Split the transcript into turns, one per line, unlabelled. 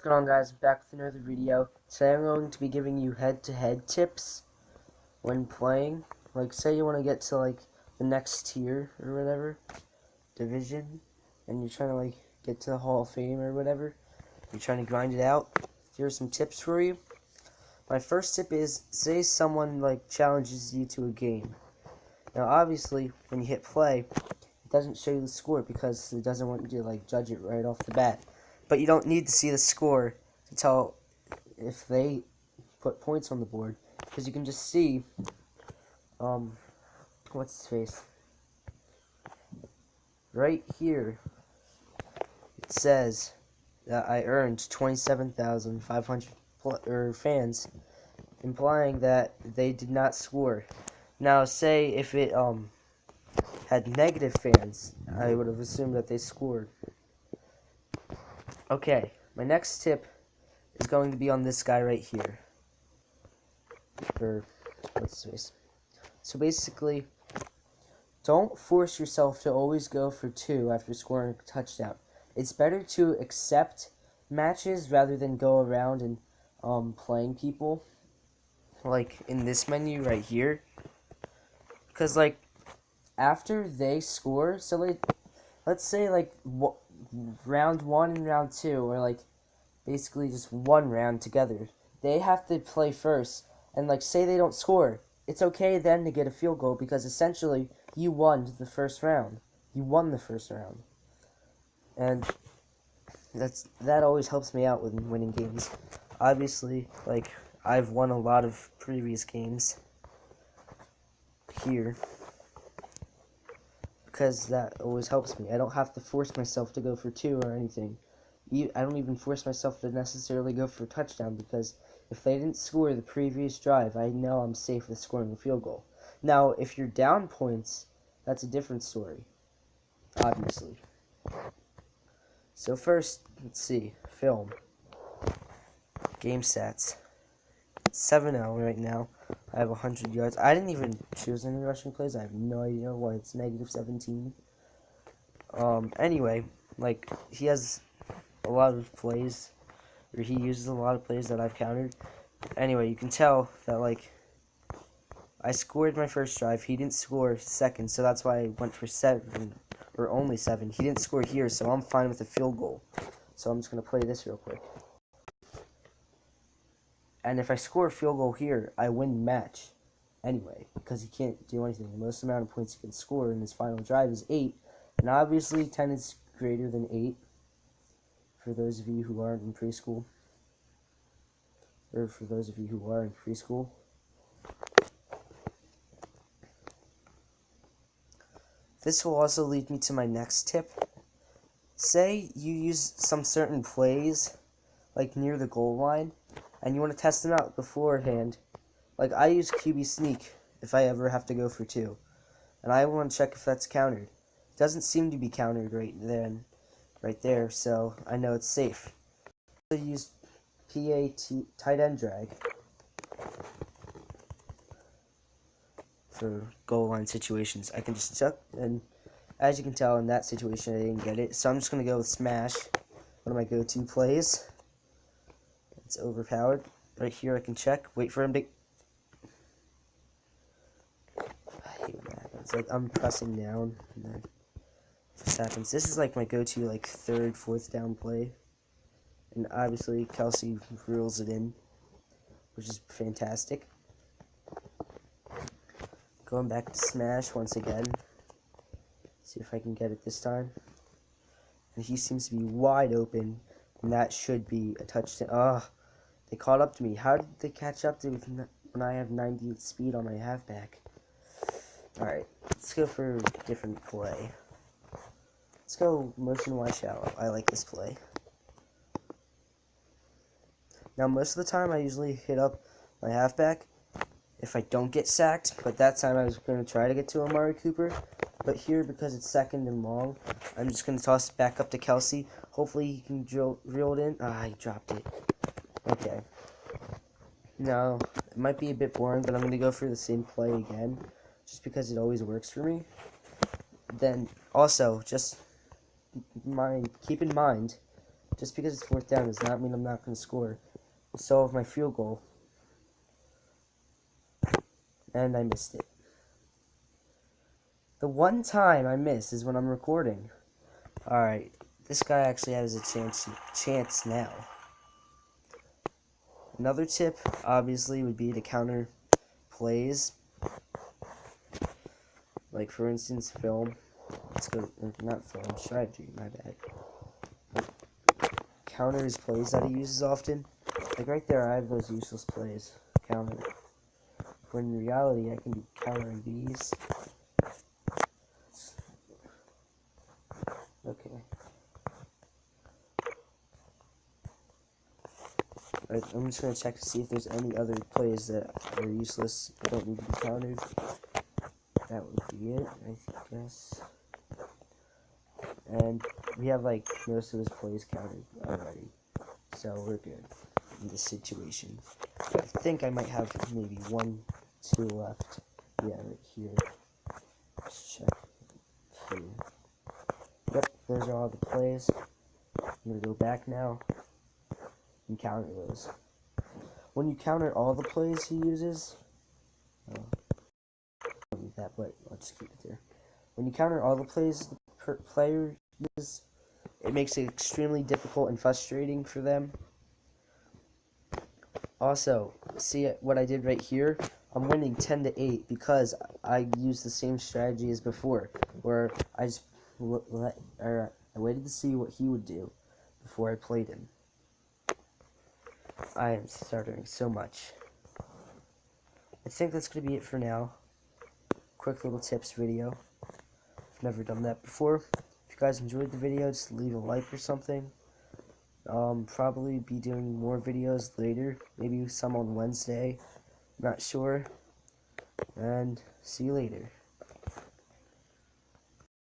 What's going on, guys? I'm back with another video. Today I'm going to be giving you head-to-head tips when playing. Like, say you want to get to, like, the next tier or whatever, division, and you're trying to, like, get to the Hall of Fame or whatever. You're trying to grind it out. Here are some tips for you. My first tip is, say someone, like, challenges you to a game. Now, obviously, when you hit play, it doesn't show you the score because it doesn't want you to, like, judge it right off the bat. But you don't need to see the score to tell if they put points on the board, because you can just see, what's his face? Right here, it says that I earned 27,500 fans, implying that they did not score. Now, say if it had negative fans, I would have assumed that they scored. Okay, my next tip is going to be on this guy right here. Or, what's his face? So basically, don't force yourself to always go for 2 after scoring a touchdown. It's better to accept matches rather than go around and playing people. Like in this menu right here. Because like, after they score, so like, let's say like round 1 and round 2 are like basically just one round together. They have to play first, and like say they don't score, it's okay then to get a field goal because essentially you won the first round. You won the first round, and that always helps me out with winning games. Obviously, like I've won a lot of previous games here because that always helps me. I don't have to force myself to go for 2 or anything. I don't even force myself to necessarily go for a touchdown because if they didn't score the previous drive, I know I'm safe with scoring a field goal. Now, if you're down points, that's a different story, obviously. So first, let's see, film, game stats. 7-0 right now. I have 100 yards. I didn't even choose any rushing plays. I have no idea why it's negative 17. Anyway, like, he has a lot of plays, or he uses a lot of plays that I've countered. Anyway, you can tell that, like, I scored my first drive. He didn't score second, so that's why I went for 7, or only 7. He didn't score here, so I'm fine with a field goal. So I'm just going to play this real quick. And if I score a field goal here, I win the match anyway, because he can't do anything. The most amount of points he can score in his final drive is 8, and obviously 10 is greater than 8, for those of you who aren't in preschool, or for those of you who are in preschool. This will also lead me to my next tip. Say you use some certain plays, like near the goal line, and you want to test them out beforehand. Like, I use QB sneak if I ever have to go for 2. And I want to check if that's countered. It doesn't seem to be countered right there, so I know it's safe. I use PAT, tight end drag, for goal line situations. I can just chuck, and as you can tell in that situation I didn't get it. So I'm just going to go with smash, one of my go-to plays. It's overpowered. Right here I can check, wait for him to... I hate when that happens. Like, I'm pressing down, and then it just happens. This is like my go-to, like, 3rd, 4th down play. And obviously Kelsey reels it in, which is fantastic. Going back to smash once again. See if I can get it this time. And he seems to be wide open, and that should be a touchdown. Ah, they caught up to me. How did they catch up to me when I have 98 speed on my halfback? Alright, let's go for a different play. Let's go motion wide shallow. I like this play. Now, most of the time, I usually hit up my halfback if I don't get sacked, but that time I was going to try to get to Amari Cooper. But here, because it's 2nd and long, I'm just going to toss it back up to Kelsey. Hopefully he can reel it in. Ah, he dropped it. Okay. Now, it might be a bit boring, but I'm going to go for the same play again, just because it always works for me. Then, also, just keep in mind Just because it's 4th down does not mean I'm not going to score. So of my field goal, and I missed it. The one time I miss is when I'm recording. Alright, this guy actually has a chance now. Another tip, obviously, would be to counter plays. Like, for instance, film. Let's go, not film, strategy, my bad. Counter his plays that he uses often. Like, right there, I have those useless plays. Counter. When in reality, I can be countering these. Okay. Right, I'm just going to check to see if there's any other plays that are useless that don't need to be countered. That would be it, I guess. And we have, like, most of his plays counted already. So we're good in this situation. I think I might have maybe 1, 2 left. Yeah, right here. Let's check here. Yep, those are all the plays. I'm going to go back now and counter those. When you counter all the plays he uses, I don't need that, but let's keep it there. When you counter all the plays the player uses, it makes it extremely difficult and frustrating for them. Also, see what I did right here? I'm winning 10-8 because I used the same strategy as before, where I just I waited to see what he would do before I played him. I am stuttering so much. I think that's going to be it for now. Quick little tips video. I've never done that before. If you guys enjoyed the video, just leave a like or something. Probably be doing more videos later. Maybe some on Wednesday. Not sure. And see you later.